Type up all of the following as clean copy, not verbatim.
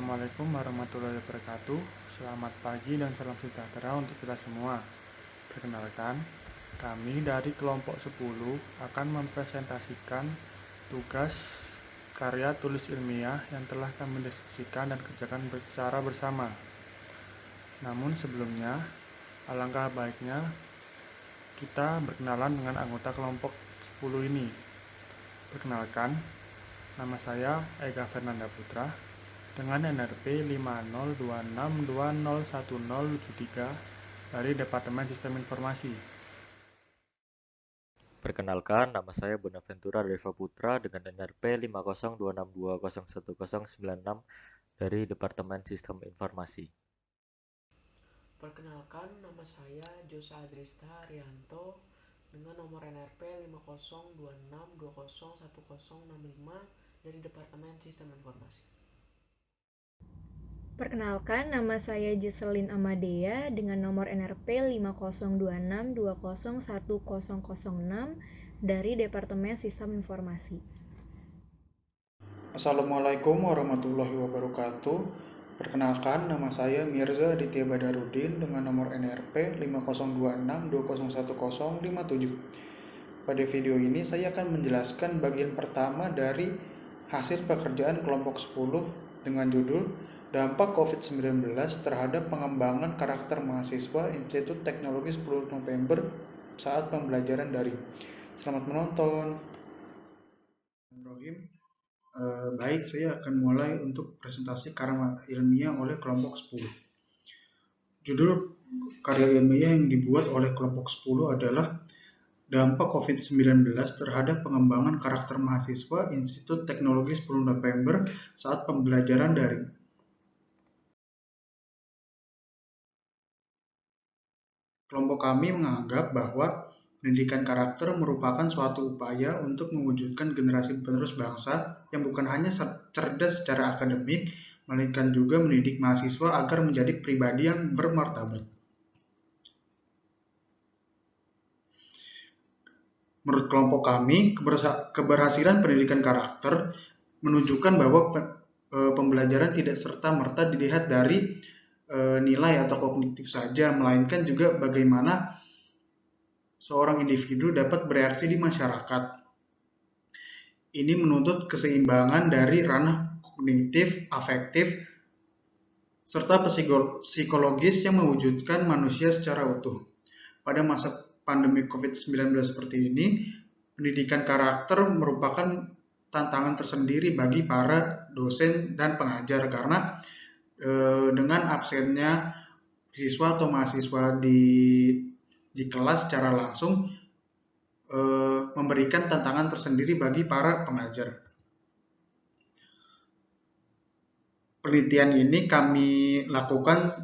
Assalamualaikum warahmatullahi wabarakatuh. Selamat pagi dan salam sejahtera untuk kita semua. Perkenalkan, kami dari kelompok 10 akan mempresentasikan tugas karya tulis ilmiah yang telah kami diskusikan dan kerjakan secara bersama. Namun sebelumnya, alangkah baiknya kita berkenalan dengan anggota kelompok 10 ini. Perkenalkan, nama saya Ega Fernanda Putra dengan NRP 50262010073 dari Departemen Sistem Informasi. Perkenalkan, nama saya Bonaventura Deva Putra dengan NRP 50262011096 dari Departemen Sistem Informasi. Perkenalkan, nama saya Josa Adrista Haryanto dengan nomor NRP 50262011065 dari Departemen Sistem Informasi. Perkenalkan, nama saya Jesselin Amadea dengan nomor NRP 50262011006 dari Departemen Sistem Informasi. Assalamualaikum warahmatullahi wabarakatuh. Perkenalkan, nama saya Mirza Aditya Badarudin dengan nomor NRP 50262011057. Pada video ini saya akan menjelaskan bagian pertama dari hasil pekerjaan kelompok 10 dengan judul Dampak COVID-19 terhadap pengembangan karakter mahasiswa Institut Teknologi 10 November saat pembelajaran daring. Selamat menonton. Baik, saya akan mulai untuk presentasi karya ilmiah oleh kelompok 10. Judul karya ilmiah yang dibuat oleh kelompok 10 adalah Dampak COVID-19 terhadap pengembangan karakter mahasiswa Institut Teknologi 10 November saat pembelajaran daring. Kelompok kami menganggap bahwa pendidikan karakter merupakan suatu upaya untuk mewujudkan generasi penerus bangsa yang bukan hanya cerdas secara akademik, melainkan juga mendidik mahasiswa agar menjadi pribadi yang bermartabat. Menurut kelompok kami, keberhasilan pendidikan karakter menunjukkan bahwa pembelajaran tidak serta-merta dilihat dari nilai atau kognitif saja, melainkan juga bagaimana seorang individu dapat bereaksi di masyarakat. Ini menuntut keseimbangan dari ranah kognitif, afektif, serta psikologis yang mewujudkan manusia secara utuh. Pada masa pandemi COVID-19 seperti ini, pendidikan karakter merupakan tantangan tersendiri bagi para dosen dan pengajar karena dengan absennya siswa atau mahasiswa di kelas secara langsung memberikan tantangan tersendiri bagi para pengajar. Penelitian ini kami lakukan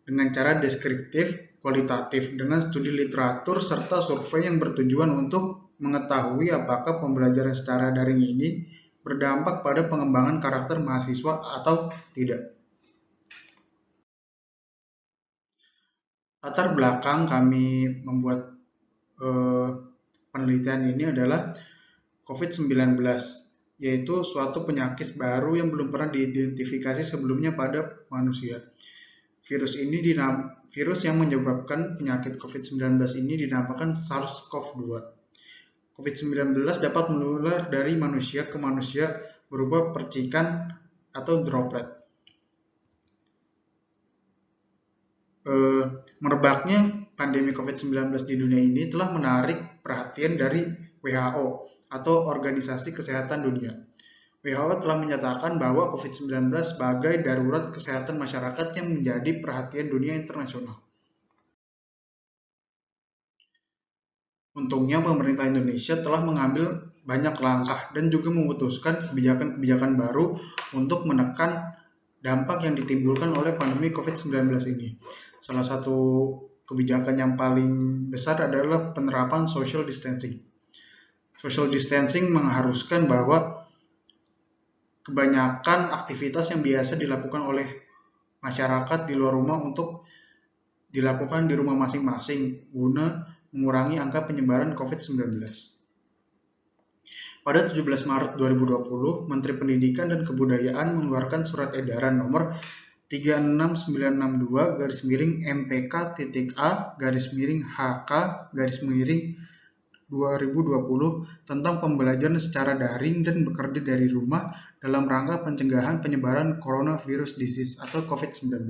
dengan cara deskriptif, kualitatif, dengan studi literatur serta survei yang bertujuan untuk mengetahui apakah pembelajaran secara daring ini berdampak pada pengembangan karakter mahasiswa atau tidak. Latar belakang kami membuat penelitian ini adalah COVID-19, yaitu suatu penyakit baru yang belum pernah diidentifikasi sebelumnya pada manusia. Virus yang menyebabkan penyakit COVID-19 ini dinamakan SARS-CoV-2. COVID-19 dapat menular dari manusia ke manusia berupa percikan atau droplet. Merebaknya pandemi COVID-19 di dunia ini telah menarik perhatian dari WHO atau Organisasi Kesehatan Dunia. WHO telah menyatakan bahwa COVID-19 sebagai darurat kesehatan masyarakat yang menjadi perhatian dunia internasional. Untungnya pemerintah Indonesia telah mengambil banyak langkah dan juga memutuskan kebijakan-kebijakan baru untuk menekan dampak yang ditimbulkan oleh pandemi COVID-19 ini. Salah satu kebijakan yang paling besar adalah penerapan social distancing. Social distancing mengharuskan bahwa kebanyakan aktivitas yang biasa dilakukan oleh masyarakat di luar rumah untuk dilakukan di rumah masing-masing guna mengurangi angka penyebaran COVID-19. Pada 17 Maret 2020, Menteri Pendidikan dan Kebudayaan mengeluarkan surat edaran nomor 36962-MPK.A-HK-2020 tentang pembelajaran secara daring dan bekerja dari rumah dalam rangka pencegahan penyebaran coronavirus disease atau COVID-19.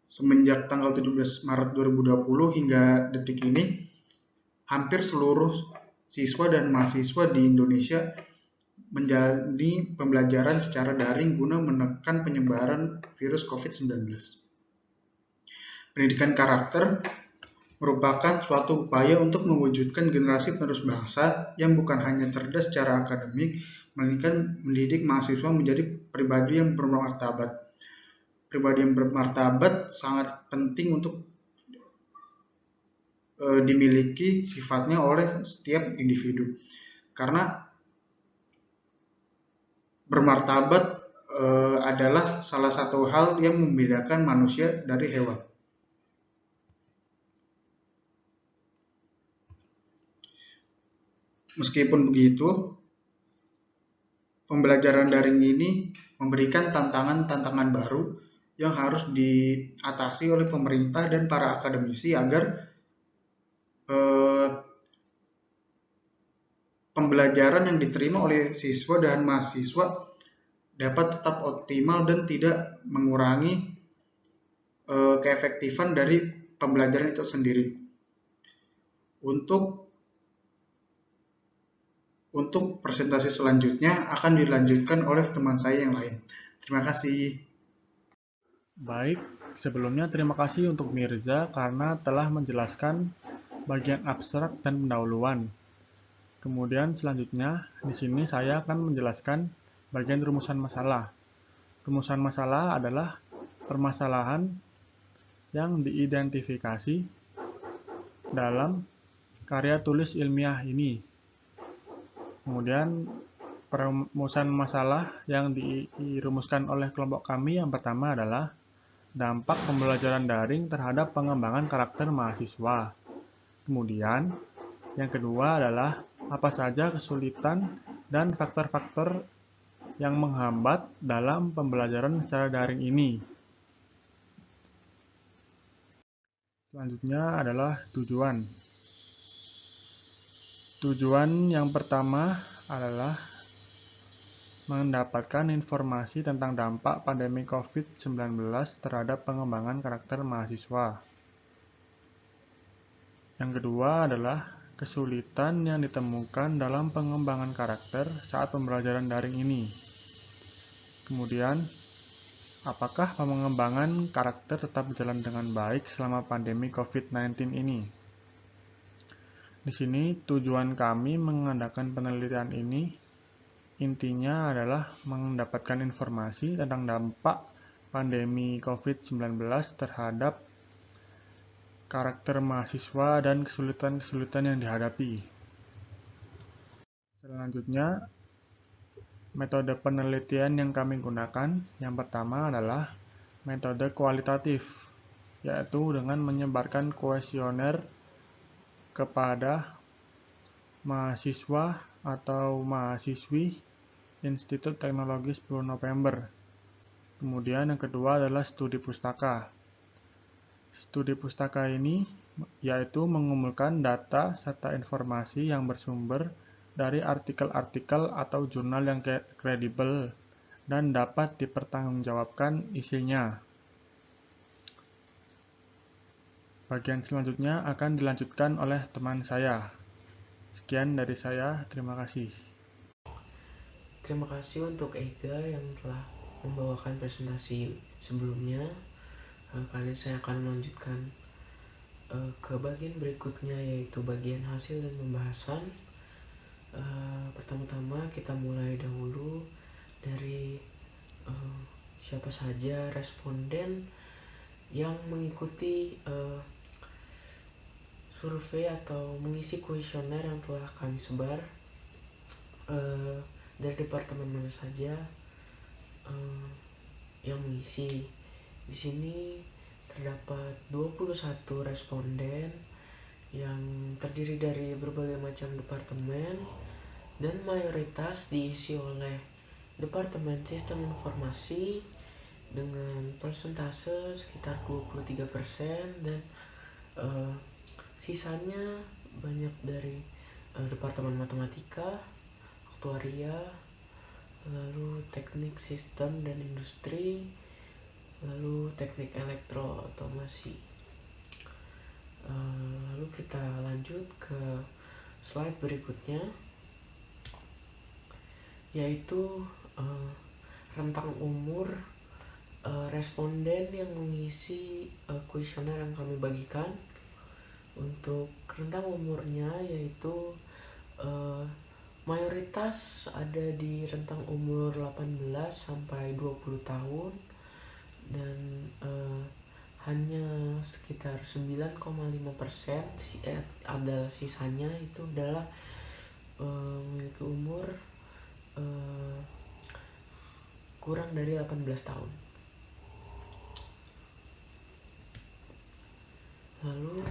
Semenjak tanggal 17 Maret 2020 hingga detik ini, hampir seluruh siswa dan mahasiswa di Indonesia menjalani pembelajaran secara daring guna menekan penyebaran virus COVID-19. Pendidikan karakter merupakan suatu upaya untuk mewujudkan generasi penerus bangsa yang bukan hanya cerdas secara akademik, melainkan mendidik mahasiswa menjadi pribadi yang bermartabat. Pribadi yang bermartabat sangat penting untuk dimiliki sifatnya oleh setiap individu, karena bermartabat adalah salah satu hal yang membedakan manusia dari hewan. Meskipun begitu, pembelajaran daring ini memberikan tantangan-tantangan baru yang harus diatasi oleh pemerintah dan para akademisi agar pembelajaran yang diterima oleh siswa dan mahasiswa dapat tetap optimal dan tidak mengurangi keefektifan dari pembelajaran itu sendiri. Untuk presentasi selanjutnya akan dilanjutkan oleh teman saya yang lain. Terima kasih. Baik, sebelumnya terima kasih untuk Mirza karena telah menjelaskan bagian abstrak dan pendahuluan. Kemudian selanjutnya di sini saya akan menjelaskan bagian rumusan masalah. Rumusan masalah adalah permasalahan yang diidentifikasi dalam karya tulis ilmiah ini. Kemudian perumusan masalah yang dirumuskan oleh kelompok kami yang pertama adalah dampak pembelajaran daring terhadap pengembangan karakter mahasiswa. Kemudian yang kedua adalah apa saja kesulitan dan faktor-faktor yang menghambat dalam pembelajaran secara daring ini. Selanjutnya adalah tujuan. Tujuan yang pertama adalah mendapatkan informasi tentang dampak pandemi COVID-19 terhadap pengembangan karakter mahasiswa. Yang kedua adalah kesulitan yang ditemukan dalam pengembangan karakter saat pembelajaran daring ini. Kemudian, apakah pengembangan karakter tetap berjalan dengan baik selama pandemi COVID-19 ini? Di sini tujuan kami mengadakan penelitian ini intinya adalah mendapatkan informasi tentang dampak pandemi COVID-19 terhadap karakter mahasiswa dan kesulitan-kesulitan yang dihadapi. Selanjutnya, metode penelitian yang kami gunakan yang pertama adalah metode kualitatif, yaitu dengan menyebarkan kuesioner kepada mahasiswa atau mahasiswi Institut Teknologi 10 November. Kemudian yang kedua adalah studi pustaka. Studi pustaka ini yaitu mengumpulkan data serta informasi yang bersumber dari artikel-artikel atau jurnal yang kredibel dan dapat dipertanggungjawabkan isinya. Bagian selanjutnya akan dilanjutkan oleh teman saya. Sekian dari saya, terima kasih. Terima kasih untuk Ega yang telah membawakan presentasi sebelumnya. Kali ini saya akan melanjutkan ke bagian berikutnya, yaitu bagian hasil dan pembahasan. Pertama-tama kita mulai dahulu dari siapa saja responden yang mengikuti survei atau mengisi kuesioner yang telah kami sebar, dari departemen mana saja yang mengisi. Di sini terdapat 21 responden yang terdiri dari berbagai macam departemen dan mayoritas diisi oleh Departemen Sistem Informasi dengan persentase sekitar 23%, dan sisanya banyak dari Departemen Matematika, Aktuaria, lalu Teknik Sistem dan Industri, lalu Teknik Elektro Otomasi. Lalu kita lanjut ke slide berikutnya, yaitu rentang umur responden yang mengisi kuesioner yang kami bagikan. Untuk rentang umurnya yaitu mayoritas ada di rentang umur 18 sampai 20 tahun, dan hanya sekitar 9,5% ada sisanya itu adalah memiliki umur kurang dari 18 tahun. Lalu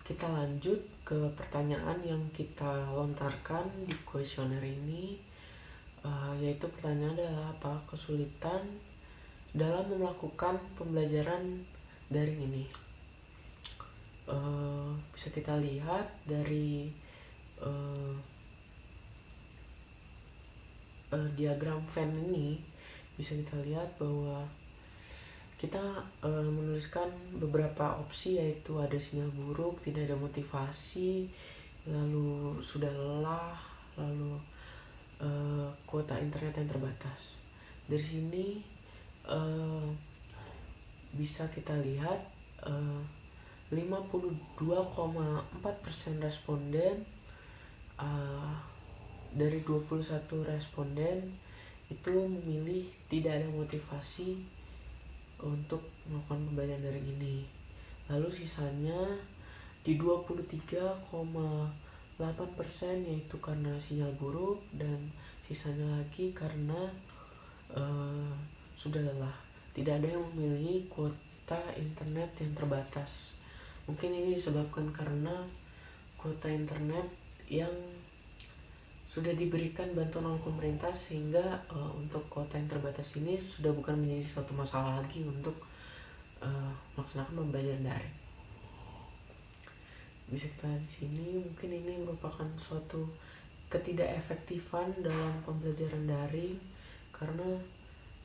kita lanjut ke pertanyaan yang kita lontarkan di kuesioner ini, yaitu pertanyaan adalah apa kesulitan dalam melakukan pembelajaran daring ini. Bisa kita lihat dari diagram Venn ini, bisa kita lihat bahwa kita menuliskan beberapa opsi, yaitu ada sinyal buruk, tidak ada motivasi, lalu sudah lelah, lalu kuota internet yang terbatas. Dari sini bisa kita lihat 52,4% responden dari 21 responden itu memilih tidak ada motivasi untuk melakukan pembelajaran daring ini. Lalu sisanya di 23,8% yaitu karena sinyal buruk, dan sisanya lagi karena sudah lelah. Tidak ada yang memilih kuota internet yang terbatas. Mungkin ini disebabkan karena kuota internet yang sudah diberikan bantuan oleh pemerintah, sehingga untuk kuota yang terbatas ini sudah bukan menjadi suatu masalah lagi untuk melaksanakan pembelajaran daring. Bisa kita lihat di sini, mungkin ini merupakan suatu ketidakefektifan dalam pembelajaran daring, karena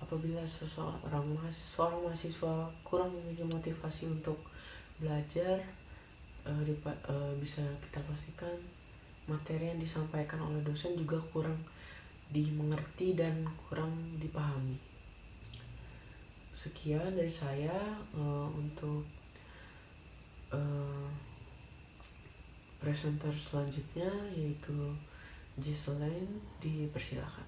apabila seorang mahasiswa kurang memiliki motivasi untuk belajar, bisa kita pastikan materi yang disampaikan oleh dosen juga kurang dimengerti dan kurang dipahami. Sekian dari saya untuk presenter selanjutnya, yaitu Giselaine, dipersilakan.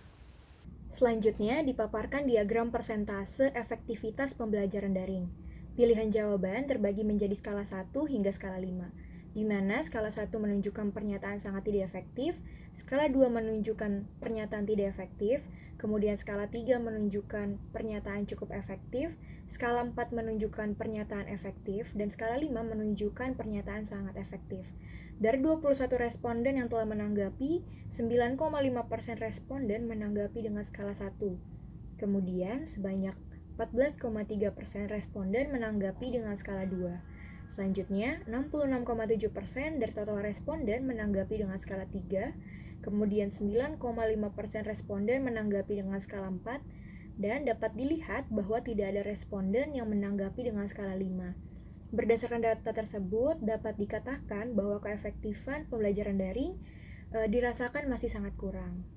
Selanjutnya dipaparkan diagram persentase efektivitas pembelajaran daring. Pilihan jawaban terbagi menjadi skala 1 hingga skala 5, di mana skala 1 menunjukkan pernyataan sangat tidak efektif, skala 2 menunjukkan pernyataan tidak efektif, kemudian skala 3 menunjukkan pernyataan cukup efektif, skala 4 menunjukkan pernyataan efektif, dan skala 5 menunjukkan pernyataan sangat efektif. Dari 21 responden yang telah menanggapi, 9,5% responden menanggapi dengan skala 1. Kemudian sebanyak 14,3% responden menanggapi dengan skala 2. Selanjutnya, 66,7% dari total responden menanggapi dengan skala 3, kemudian 9,5% responden menanggapi dengan skala 4, dan dapat dilihat bahwa tidak ada responden yang menanggapi dengan skala 5. Berdasarkan data tersebut, dapat dikatakan bahwa keefektifan pembelajaran daring dirasakan masih sangat kurang.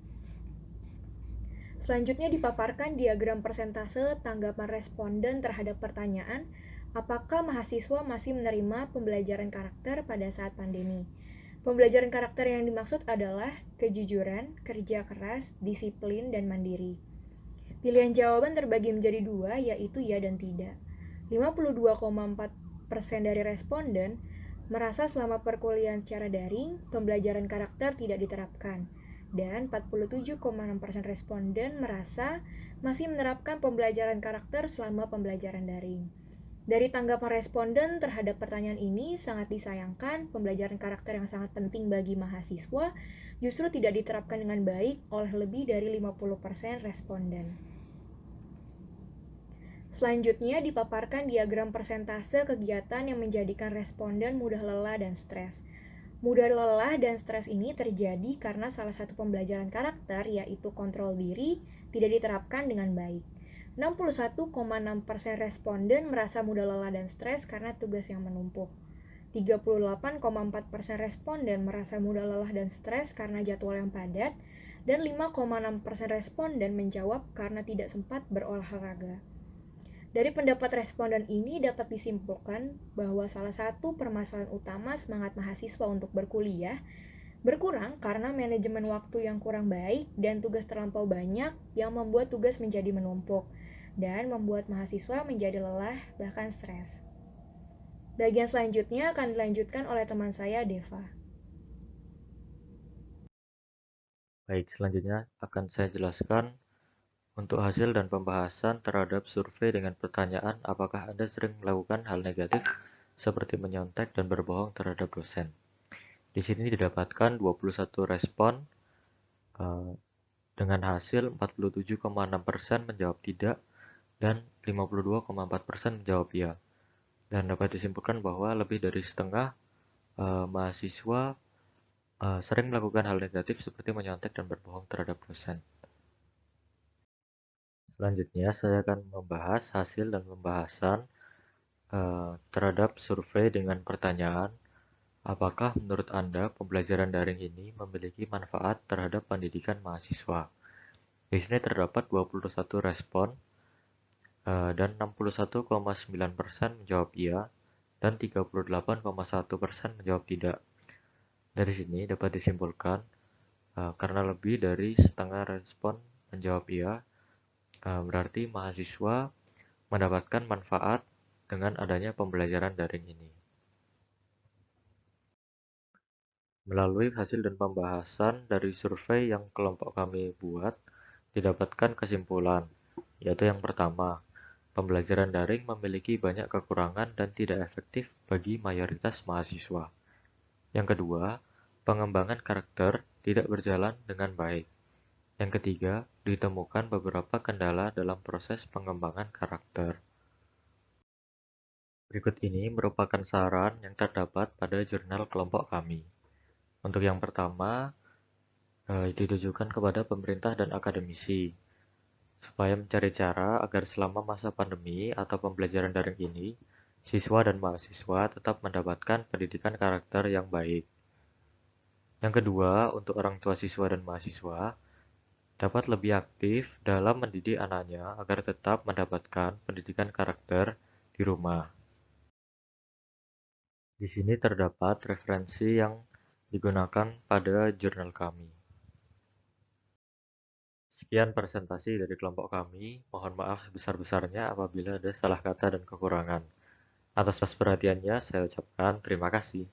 Selanjutnya dipaparkan diagram persentase tanggapan responden terhadap pertanyaan, apakah mahasiswa masih menerima pembelajaran karakter pada saat pandemi. Pembelajaran karakter yang dimaksud adalah kejujuran, kerja keras, disiplin, dan mandiri. Pilihan jawaban terbagi menjadi 2, yaitu ya dan tidak. 52,4% dari responden merasa selama perkuliahan secara daring, pembelajaran karakter tidak diterapkan, dan 47,6% responden merasa masih menerapkan pembelajaran karakter selama pembelajaran daring. Dari tanggapan responden terhadap pertanyaan ini, sangat disayangkan pembelajaran karakter yang sangat penting bagi mahasiswa justru tidak diterapkan dengan baik oleh lebih dari 50% responden. Selanjutnya dipaparkan diagram persentase kegiatan yang menjadikan responden mudah lelah dan stres. Mudah lelah dan stres ini terjadi karena salah satu pembelajaran karakter, yaitu kontrol diri, tidak diterapkan dengan baik. 61,6% responden merasa mudah lelah dan stres karena tugas yang menumpuk. 38,4% responden merasa mudah lelah dan stres karena jadwal yang padat, dan 5,6% responden menjawab karena tidak sempat berolahraga. Dari pendapat responden ini dapat disimpulkan bahwa salah satu permasalahan utama semangat mahasiswa untuk berkuliah berkurang karena manajemen waktu yang kurang baik dan tugas terlampau banyak yang membuat tugas menjadi menumpuk dan membuat mahasiswa menjadi lelah bahkan stres. Bagian selanjutnya akan dilanjutkan oleh teman saya, Deva. Baik, selanjutnya akan saya jelaskan untuk hasil dan pembahasan terhadap survei dengan pertanyaan apakah Anda sering melakukan hal negatif seperti menyontek dan berbohong terhadap dosen. Di sini didapatkan 21 respon dengan hasil 47,6% menjawab tidak dan 52,4% menjawab ya. Dan dapat disimpulkan bahwa lebih dari setengah mahasiswa sering melakukan hal negatif seperti menyontek dan berbohong terhadap dosen. Selanjutnya, saya akan membahas hasil dan pembahasan terhadap survei dengan pertanyaan, apakah menurut Anda pembelajaran daring ini memiliki manfaat terhadap pendidikan mahasiswa? Di sini terdapat 21 respon dan 61,9% menjawab iya dan 38,1% menjawab tidak. Dari sini dapat disimpulkan karena lebih dari setengah respon menjawab iya, berarti mahasiswa mendapatkan manfaat dengan adanya pembelajaran daring ini. Melalui hasil dan pembahasan dari survei yang kelompok kami buat, didapatkan kesimpulan, yaitu yang pertama, pembelajaran daring memiliki banyak kekurangan dan tidak efektif bagi mayoritas mahasiswa. Yang kedua, pengembangan karakter tidak berjalan dengan baik. Yang ketiga, ditemukan beberapa kendala dalam proses pengembangan karakter. Berikut ini merupakan saran yang terdapat pada jurnal kelompok kami. Untuk yang pertama, ditujukan kepada pemerintah dan akademisi, supaya mencari cara agar selama masa pandemi atau pembelajaran daring ini, siswa dan mahasiswa tetap mendapatkan pendidikan karakter yang baik. Yang kedua, untuk orang tua siswa dan mahasiswa, dapat lebih aktif dalam mendidik anaknya agar tetap mendapatkan pendidikan karakter di rumah. Di sini terdapat referensi yang digunakan pada jurnal kami. Sekian presentasi dari kelompok kami. Mohon maaf sebesar-besarnya apabila ada salah kata dan kekurangan. Atas perhatiannya, saya ucapkan terima kasih.